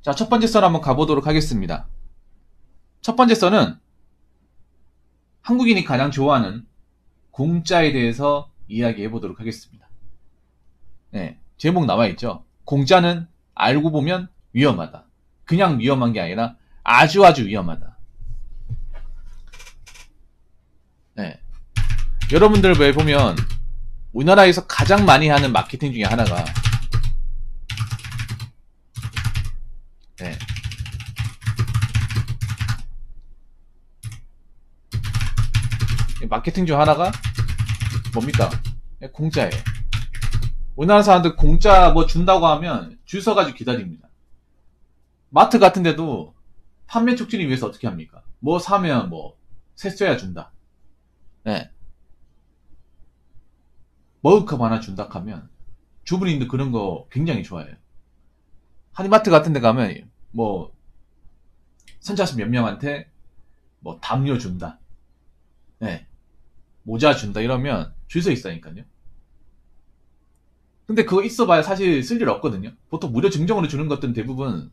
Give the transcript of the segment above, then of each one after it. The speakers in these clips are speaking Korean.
자, 첫 번째 썰 한번 가보도록 하겠습니다. 첫 번째 썰은 한국인이 가장 좋아하는 공짜에 대해서 이야기해 보도록 하겠습니다. 네, 제목 나와있죠. 공짜는 알고 보면 위험하다. 그냥 위험한 게 아니라 아주 위험하다. 네. 여러분들 왜 보면 우리나라에서 가장 많이 하는 마케팅 중에 하나가 네. 마케팅 중 하나가 뭡니까? 공짜예요. 우리나라 사람들 공짜 뭐 준다고 하면 줄 서가지고 기다립니다. 마트 같은 데도 판매 촉진을 위해서 어떻게 합니까? 뭐 사면 뭐 세써야 준다. 네. 머그컵 하나 준다 하면 주부님들 그런 거 굉장히 좋아해요. 한인마트 같은 데 가면 뭐 선착순 몇 명한테 뭐 담요 준다. 네. 모자 준다 이러면 줄 서 있다니까요. 근데 그거 있어봐야 사실 쓸 일 없거든요. 보통 무료 증정으로 주는 것들은 대부분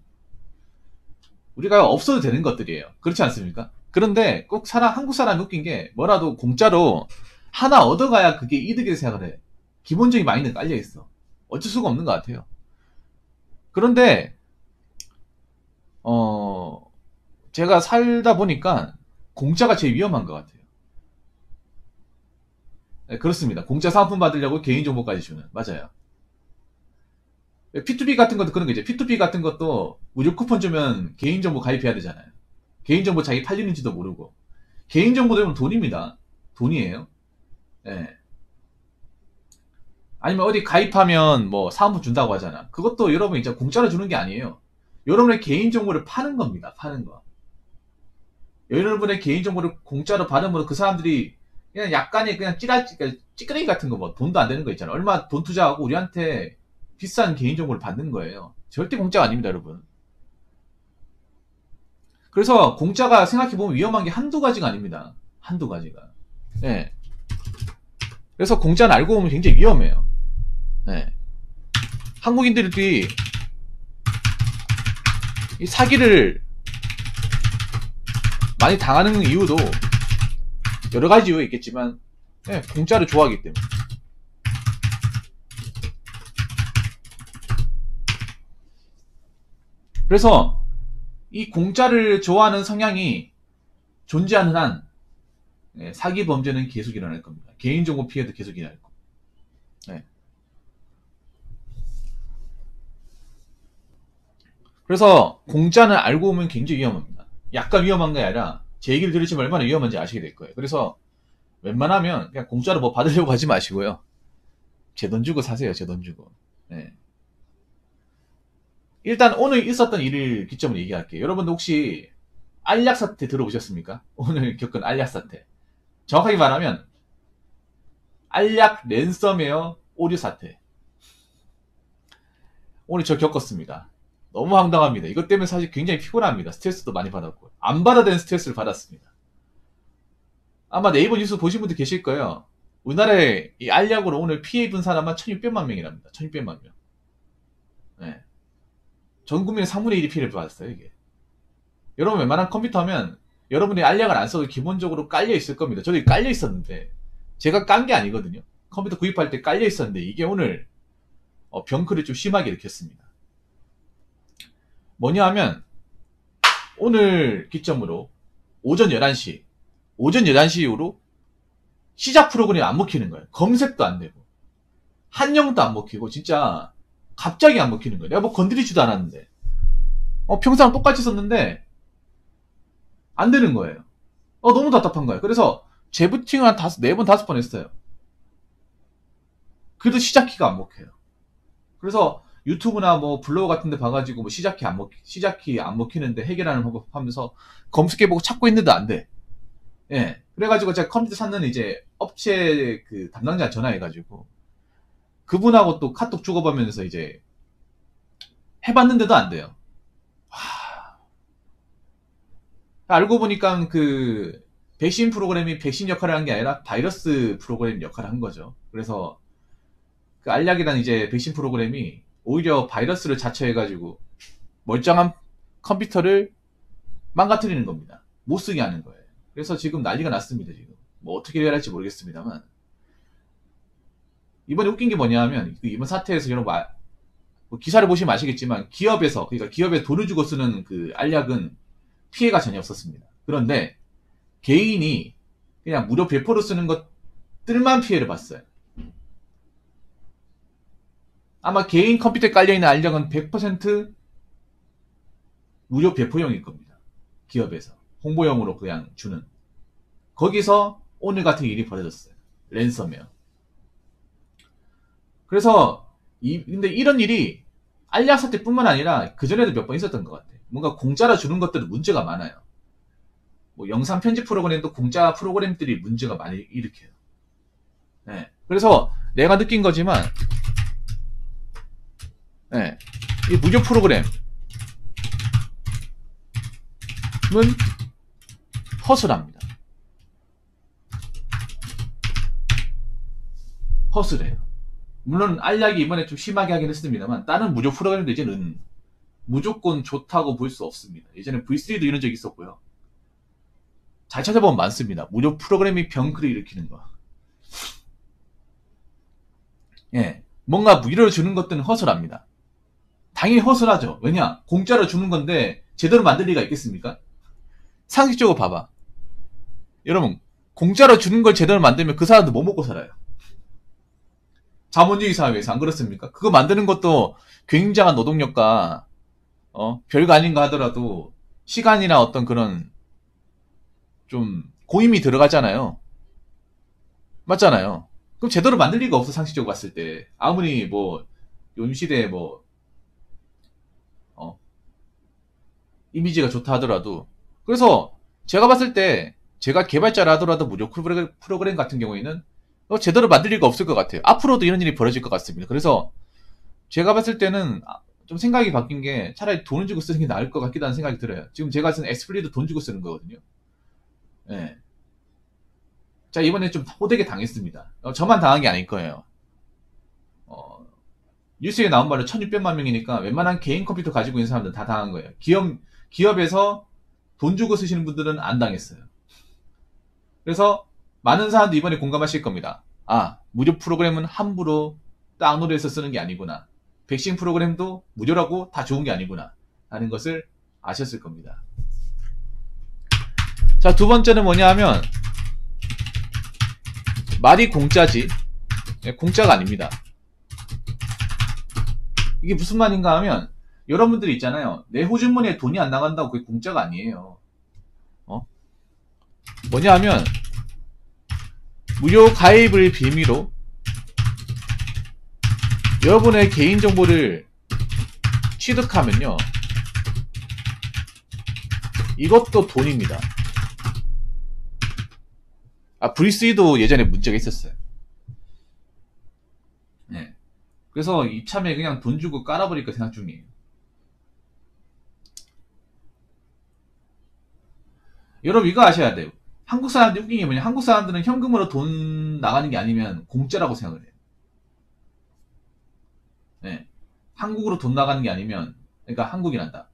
우리가 없어도 되는 것들이에요. 그렇지 않습니까? 그런데 꼭 한국 사람이 웃긴 게 뭐라도 공짜로 하나 얻어가야 그게 이득이라고 생각을 해. 기본적인 마인드가 깔려있어. 어쩔 수가 없는 것 같아요. 그런데 제가 살다 보니까 공짜가 제일 위험한 것 같아요. 네, 그렇습니다. 공짜 상품 받으려고 개인정보까지 주는. 맞아요. P2P 같은 것도 그런 거죠. P2P 같은 것도 무료 쿠폰 주면 개인정보 가입해야 되잖아요. 개인정보 자기 팔리는지도 모르고. 개인정보 되면 돈입니다. 돈이에요. 예. 아니면 어디 가입하면 뭐 사은품 준다고 하잖아. 그것도 여러분 이제 공짜로 주는 게 아니에요. 여러분의 개인정보를 파는 겁니다. 파는 거. 여러분의 개인정보를 공짜로 받으면 그 사람들이 그냥 약간의 그냥 찌끄레기 같은 거 뭐 돈도 안 되는 거 있잖아. 얼마 돈 투자하고 우리한테 비싼 개인정보를 받는 거예요. 절대 공짜가 아닙니다, 여러분. 그래서 공짜가 생각해보면 위험한 게 한두 가지가 아닙니다. 한두 가지가. 네. 그래서 공짜는 알고 보면 굉장히 위험해요. 네. 한국인들이 이 사기를 많이 당하는 이유도 여러 가지 이유가 있겠지만 네, 공짜를 좋아하기 때문에. 그래서 이 공짜를 좋아하는 성향이 존재하는 한 사기 범죄는 계속 일어날 겁니다. 개인정보 피해도 계속 일어날 겁니다. 네. 그래서 공짜는 알고 보면 굉장히 위험합니다. 약간 위험한 게 아니라 제 얘기를 들으시면 얼마나 위험한지 아시게 될 거예요. 그래서 웬만하면 그냥 공짜로 뭐 받으려고 하지 마시고요. 제 돈 주고 사세요. 제 돈 주고. 네. 일단 오늘 있었던 일을 기점으로 얘기할게요. 여러분들 혹시 알약 사태 들어보셨습니까? 오늘 겪은 알약 사태. 정확하게 말하면 알약 랜섬웨어 오류 사태. 오늘 저 겪었습니다. 너무 황당합니다. 이것 때문에 사실 굉장히 피곤합니다. 스트레스도 많이 받았고 안 받아야 되는 스트레스를 받았습니다. 아마 네이버 뉴스 보신 분들 계실 거예요. 우리나라에 이 알약으로 오늘 피해 입은 사람은 1600만 명이랍니다. 1600만 명. 네. 전 국민의 3분의 1이 피해를 받았어요, 이게. 여러분 웬만한 컴퓨터 하면 여러분이 알약을 안 써도 기본적으로 깔려 있을 겁니다. 저도 깔려 있었는데 제가 깐 게 아니거든요. 컴퓨터 구입할 때 깔려 있었는데 이게 오늘 병크를 좀 심하게 일으켰습니다. 뭐냐 하면 오늘 기점으로 오전 11시 이후로 시작 프로그램이 안 먹히는 거예요. 검색도 안 되고 한영도 안 먹히고 진짜 갑자기 안 먹히는 거예요. 내가 뭐 건드리지도 않았는데 평소랑 똑같이 썼는데 안 되는 거예요. 너무 답답한 거예요. 그래서 재부팅을 한 4번, 5번 했어요. 그래도 시작키가 안 먹혀요. 그래서 유튜브나 뭐 블로그 같은 데 봐가지고 뭐 시작키 안 먹히는데 해결하는 방법 하면서 검색해보고 찾고 있는데 안 돼. 예. 그래가지고 제가 컴퓨터 샀는 이제 업체 그 담당자 전화해가지고 그분하고 또 카톡 주고받으면서 이제 해봤는데도 안 돼요. 알고 보니까 그 백신 프로그램이 백신 역할을 한 게 아니라 바이러스 프로그램 역할을 한 거죠. 그래서 그 알약이란 이제 백신 프로그램이 오히려 바이러스를 자처해가지고 멀쩡한 컴퓨터를 망가뜨리는 겁니다. 못 쓰게 하는 거예요. 그래서 지금 난리가 났습니다. 지금 뭐 어떻게 해야 할지 모르겠습니다만, 이번에 웃긴 게 뭐냐 하면 이번 사태에서 여러분 뭐 기사를 보시면 아시겠지만 기업에서, 그러니까 기업에 돈을 주고 쓰는 그 알약은 피해가 전혀 없었습니다. 그런데 개인이 그냥 무료 배포로 쓰는 것들만 피해를 봤어요. 아마 개인 컴퓨터에 깔려있는 알약은 100% 무료 배포용일 겁니다. 기업에서 홍보용으로 그냥 주는. 거기서 오늘 같은 일이 벌어졌어요. 랜섬웨어. 그래서 근데 이런 일이 알약 사태뿐만 아니라 그전에도 몇 번 있었던 것 같아요. 뭔가 공짜로 주는 것들은 문제가 많아요. 뭐 영상 편집 프로그램도 공짜 프로그램들이 문제가 많이 일으켜요. 네. 그래서 내가 느낀 거지만, 네. 이 무료 프로그램은 허술합니다. 허술해요. 물론 알약이 이번에 좀 심하게 하긴 했습니다만, 다른 무료 프로그램도 이제는 무조건 좋다고 볼 수 없습니다. 예전에 V3도 이런 적이 있었고요. 잘 찾아보면 많습니다. 무료 프로그램이 병크를 일으키는 거. 예. 뭔가 무료로 주는 것들은 허술합니다. 당연히 허술하죠. 왜냐? 공짜로 주는 건데 제대로 만들 리가 있겠습니까? 상식적으로 봐봐. 여러분, 공짜로 주는 걸 제대로 만들면 그 사람도 뭐 먹고 살아요? 자본주의 사회에서 안 그렇습니까? 그거 만드는 것도 굉장한 노동력과 별거 아닌가 하더라도 시간이나 어떤 그런 좀 고임이 들어가잖아요. 맞잖아요. 그럼 제대로 만들 리가 없어, 상식적으로 봤을 때. 아무리 뭐 요즘 시대에 뭐 이미지가 좋다 하더라도. 그래서 제가 봤을 때 제가 개발자라 하더라도 무료 프로그램 같은 경우에는 제대로 만들 리가 없을 것 같아요. 앞으로도 이런 일이 벌어질 것 같습니다. 그래서 제가 봤을 때는 좀 생각이 바뀐 게 차라리 돈을 주고 쓰는 게 나을 것 같기도 하는 생각이 들어요. 지금 제가 쓰는 엑스플리도 돈 주고 쓰는 거거든요. 예. 자, 이번에 좀 호되게 당했습니다. 저만 당한 게 아닐 거예요. 뉴스에 나온 말로 1600만 명이니까 웬만한 개인 컴퓨터 가지고 있는 사람들은 다 당한 거예요. 기업에서 돈 주고 쓰시는 분들은 안 당했어요. 그래서 많은 사람들이 이번에 공감하실 겁니다. 아, 무료 프로그램은 함부로 다운로드해서 쓰는 게 아니구나. 백신 프로그램도 무료라고 다 좋은 게 아니구나. 하는 것을 아셨을 겁니다. 자, 두 번째는 뭐냐 하면, 말이 공짜지. 공짜가 아닙니다. 이게 무슨 말인가 하면, 여러분들이 있잖아요. 내 호주머니에 돈이 안 나간다고 그게 공짜가 아니에요. 뭐냐 하면, 무료 가입을 빌미로 여러분의 개인정보를 취득하면요, 이것도 돈입니다. V3도 예전에 문제가 있었어요. 네. 그래서 이참에 그냥 돈 주고 깔아버릴까 생각 중이에요. 여러분 이거 아셔야 돼요. 한국 사람들 웃긴 게 뭐냐, 한국 사람들은 현금으로 돈 나가는 게 아니면 공짜라고 생각을 해요. 네. 한국으로 돈 나가는 게 아니면, 그러니까 한국이란다.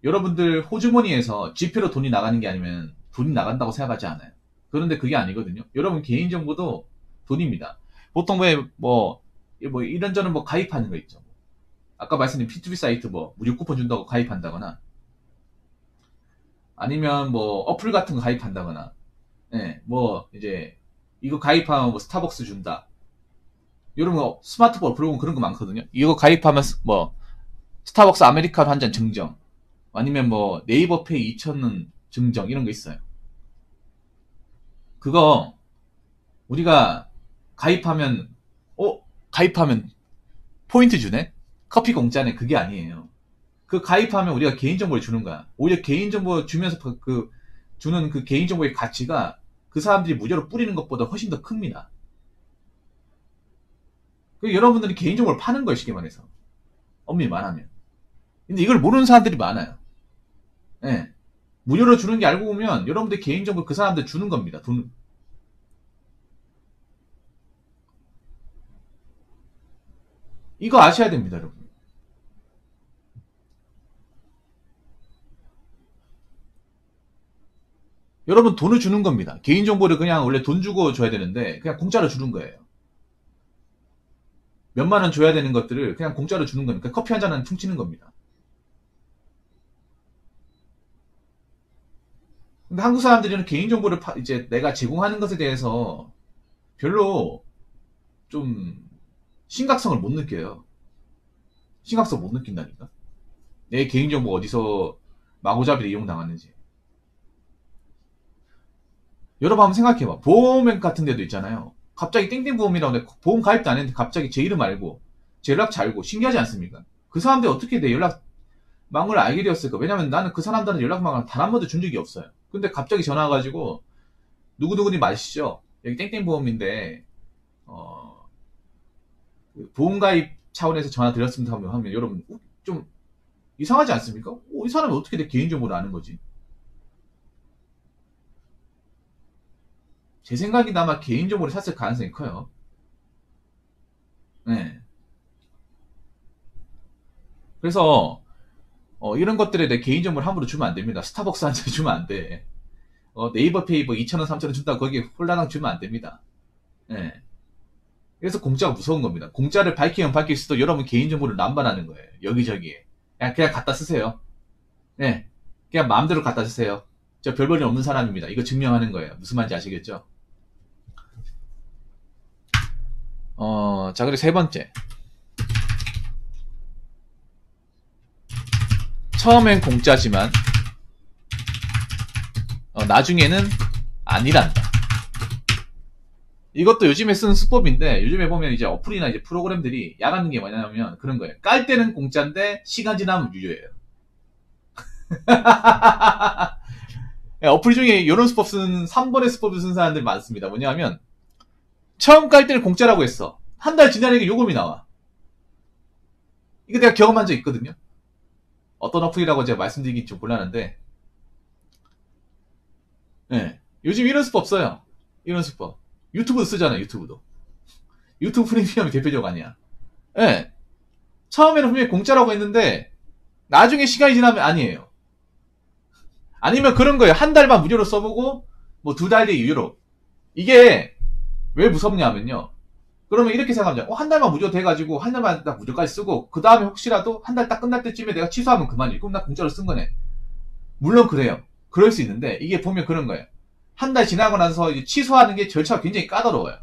여러분들 호주머니에서 지폐로 돈이 나가는 게 아니면 돈이 나간다고 생각하지 않아요. 그런데 그게 아니거든요. 여러분 개인정보도 돈입니다. 보통 뭐 이런저런 뭐 가입하는 거 있죠. 아까 말씀드린 P2P 사이트 뭐 무료 쿠폰 준다고 가입한다거나, 아니면 뭐 어플 같은 거 가입한다거나, 예, 뭐 이제 이거 가입하면 뭐 스타벅스 준다. 이런 거 스마트폰 어플 보면 그런 거 많거든요. 이거 가입하면 뭐 스타벅스 아메리카노 한 잔 증정, 아니면 뭐 네이버 페이 2,000원 증정, 이런 거 있어요. 그거 우리가 가입하면 가입하면 포인트 주네? 커피 공짜네? 그게 아니에요. 그 가입하면 우리가 개인정보를 주는 거야. 오히려 개인정보 주면서 주는 그 개인정보의 가치가 그 사람들이 무료로 뿌리는 것보다 훨씬 더 큽니다. 여러분들이 개인정보를 파는 거예요, 쉽게 말해서. 엄밀히 말하면. 근데 이걸 모르는 사람들이 많아요. 예. 무료로 주는 게 알고 보면 여러분들 개인정보 그 사람들 주는 겁니다. 돈. 이거 아셔야 됩니다, 여러분. 여러분 돈을 주는 겁니다. 개인정보를 그냥 원래 돈 주고 줘야 되는데 그냥 공짜로 주는 거예요. 몇만 원 줘야 되는 것들을 그냥 공짜로 주는 거니까 커피 한 잔은 퉁치는 겁니다. 근데 한국 사람들은 개인정보를 이제 내가 제공하는 것에 대해서 별로 좀 심각성을 못 느껴요. 심각성 못 느낀다니까. 내 개인정보 어디서 마구잡이로 이용당하는지. 여러분 한번 생각해봐. 보험액 같은 데도 있잖아요. 갑자기 땡땡보험이라고 하는데 보험 가입도 안 했는데 갑자기 제 이름 알고 제 연락처 알고 신기하지 않습니까? 그 사람들이 어떻게 내 연락망을 알게 되었을까? 왜냐면 나는 그 사람들한테 연락망을 단 한 번도 준 적이 없어요. 근데 갑자기 전화 와가지고 누구누구님 맞으시죠? 여기 땡땡보험인데 보험 가입 차원에서 전화 드렸습니다 하면 여러분 좀 이상하지 않습니까? 이 사람이 어떻게 내 개인정보를 아는 거지? 제 생각이 아마 개인정보를 샀을 가능성이 커요. 네. 그래서 이런 것들에 내 개인정보를 함부로 주면 안 됩니다. 스타벅스 한 잔 주면 안 돼. 네이버 페이 뭐 2,000원, 3,000원 준다고 거기에 홀라당 주면 안 됩니다. 네. 그래서 공짜가 무서운 겁니다. 공짜를 밝히면 밝힐수록 여러분 개인정보를 남발하는 거예요. 여기저기에. 그냥 갖다 쓰세요. 네. 그냥 마음대로 갖다 쓰세요. 저 별볼일 없는 사람입니다. 이거 증명하는 거예요. 무슨 말인지 아시겠죠? 자, 그리고 세 번째. 처음엔 공짜지만, 나중에는 아니란다. 이것도 요즘에 쓰는 수법인데, 요즘에 보면 이제 어플이나 이제 프로그램들이 야라는 게 뭐냐면 그런 거예요. 깔 때는 공짜인데, 시간 지나면 유료예요. 어플 중에 이런 수법 쓰는, 3번의 수법을 쓰는 사람들이 많습니다. 뭐냐면, 처음 깔 때는 공짜라고 했어. 한 달 지나니까 요금이 나와. 이거 내가 경험한 적 있거든요. 어떤 어플이라고 제가 말씀드리기 좀 곤란한데, 네. 요즘 이런 수법 써요. 이런 수법. 유튜브도 쓰잖아요, 유튜브도. 유튜브 프리미엄이 대표적 아니야. 예. 네. 처음에는 분명히 공짜라고 했는데, 나중에 시간이 지나면 아니에요. 아니면 그런 거예요. 한 달만 무료로 써보고, 뭐 2달 뒤에 유료로. 이게, 왜 무섭냐면요. 그러면 이렇게 생각하면, 한 달만 무료 돼가지고, 한 달만 딱 무료까지 쓰고, 그 다음에 혹시라도 한 달 딱 끝날 때쯤에 내가 취소하면 그만이지. 그럼 나 공짜로 쓴 거네. 물론 그래요. 그럴 수 있는데, 이게 보면 그런 거예요. 한 달 지나고 나서 이제 취소하는 게 절차가 굉장히 까다로워요.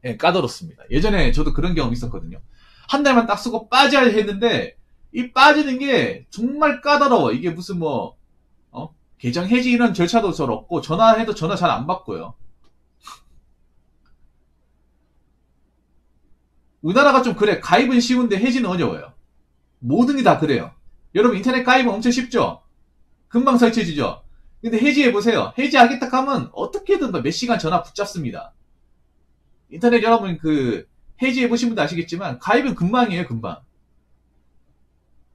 예, 까다롭습니다. 예전에 저도 그런 경험이 있었거든요. 한 달만 딱 쓰고 빠져야 했는데, 이 빠지는 게 정말 까다로워. 이게 무슨 계정 해지 이런 절차도 잘 없고, 전화해도 전화 잘 안 받고요. 우리나라가 좀 그래. 가입은 쉬운데 해지는 어려워요. 모든 게 다 그래요. 여러분 인터넷 가입은 엄청 쉽죠? 금방 설치해지죠? 근데 해지해보세요. 해지하겠다 하면 어떻게든 몇 시간 전화 붙잡습니다. 인터넷 여러분 해지해보신 분도 아시겠지만 가입은 금방이에요, 금방.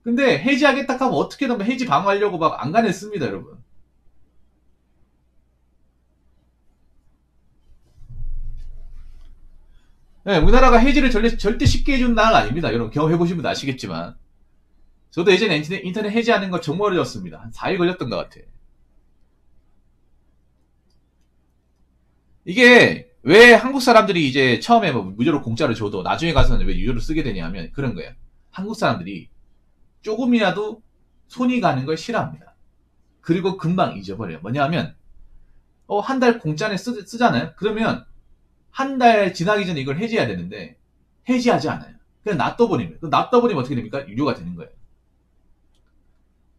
근데 해지하겠다 하면 어떻게든 해지 방어하려고 막 안간을 씁니다, 여러분. 네, 우리나라가 해지를 절대 쉽게 해주는 나라가 아닙니다. 여러분 경험해보신 분도 아시겠지만. 저도 예전에 인터넷 해지하는 거 정말 어려웠습니다. 한 4일 걸렸던 것 같아요. 이게 왜 한국 사람들이 이제 처음에 무료로 공짜로 줘도 나중에 가서는 왜 유료로 쓰게 되냐 하면 그런 거예요. 한국 사람들이 조금이라도 손이 가는 걸 싫어합니다. 그리고 금방 잊어버려요. 뭐냐 하면 한 달 공짜에 쓰잖아요. 그러면 한 달 지나기 전에 이걸 해지해야 되는데 해지하지 않아요. 그냥 놔둬버리면 어떻게 됩니까? 유료가 되는 거예요.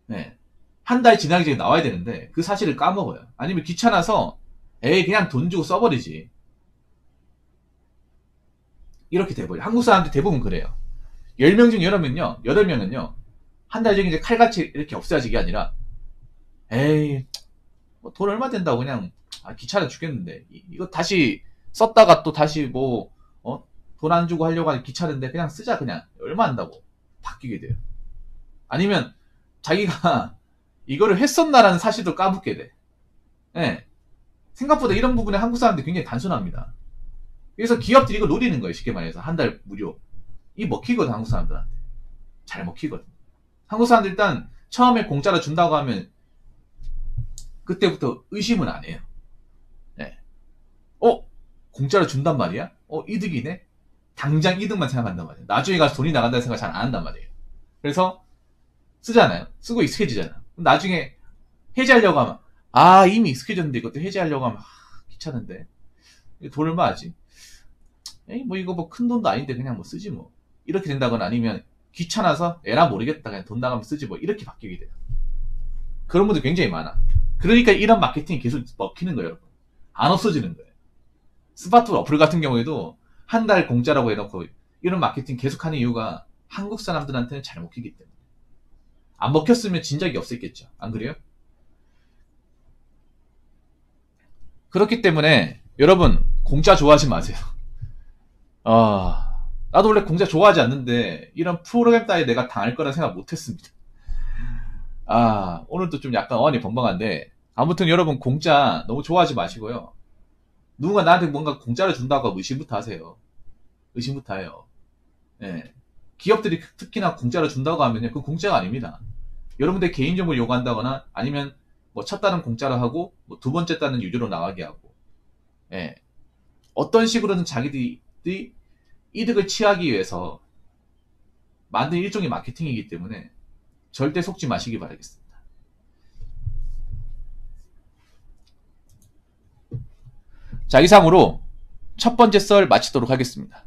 네. 한 달 지나기 전에 나와야 되는데 그 사실을 까먹어요. 아니면 귀찮아서 그냥 돈 주고 써버리지. 이렇게 돼버려요. 한국 사람들 대부분 그래요. 10명 중 8명은요, 8명은요, 한 달 전에 이제 칼같이 이렇게 없어지게 아니라, 돈 얼마 된다고 그냥, 귀찮아 죽겠는데, 이거 다시 썼다가 또 다시 돈 안 주고 하려고 하니 귀찮은데 그냥 쓰자, 그냥. 얼마 한다고. 바뀌게 돼요. 아니면, 자기가 이거를 했었나라는 사실도 까먹게 돼. 네. 생각보다 이런 부분에 한국 사람들이 굉장히 단순합니다. 그래서 기업들이 이거 노리는 거예요. 쉽게 말해서. 한 달 무료. 이 먹히거든, 한국 사람들한테. 잘 먹히거든. 한국 사람들 일단 처음에 공짜로 준다고 하면 그때부터 의심은 안 해요. 네. 공짜로 준단 말이야? 이득이네? 당장 이득만 생각한단 말이에요. 나중에 가서 돈이 나간다는 생각 잘 안 한단 말이에요. 그래서 쓰잖아요. 쓰고 익숙해지잖아. 나중에 해지하려고 하면 이미 익숙해졌는데 이것도 해지하려고 하면 귀찮은데 돈을 뭐 하지? 에이 뭐 이거 뭐 큰 돈도 아닌데 그냥 뭐 쓰지 뭐 이렇게 된다거나 아니면 귀찮아서 에라 모르겠다 그냥 돈 나가면 쓰지 뭐 이렇게 바뀌게 돼요. 그런 분들 굉장히 많아. 그러니까 이런 마케팅이 계속 먹히는 거예요. 여러분. 안 없어지는 거예요. 스마트 어플 같은 경우에도 한 달 공짜라고 해놓고 이런 마케팅 계속하는 이유가 한국 사람들한테는 잘 먹히기 때문에. 안 먹혔으면 진작에 없었겠죠. 안 그래요? 그렇기 때문에 여러분 공짜 좋아하지 마세요. 나도 원래 공짜 좋아하지 않는데 이런 프로그램 따위 내가 당할 거라 생각 못했습니다. 오늘도 좀 약간 어안이 벙벙한데 아무튼 여러분 공짜 너무 좋아하지 마시고요. 누군가 나한테 뭔가 공짜를 준다고 하면 의심부터 하세요. 의심부터 해요. 예. 기업들이 특히나 공짜로 준다고 하면요, 그건 공짜가 아닙니다. 여러분들 개인정보를 요구한다거나 아니면 뭐 첫 달은 공짜로 하고 뭐 두 번째 달은 유료로 나가게 하고, 예. 어떤 식으로든 자기들이 이득을 취하기 위해서 만든 일종의 마케팅이기 때문에 절대 속지 마시기 바라겠습니다. 자, 이상으로 첫 번째 썰 마치도록 하겠습니다.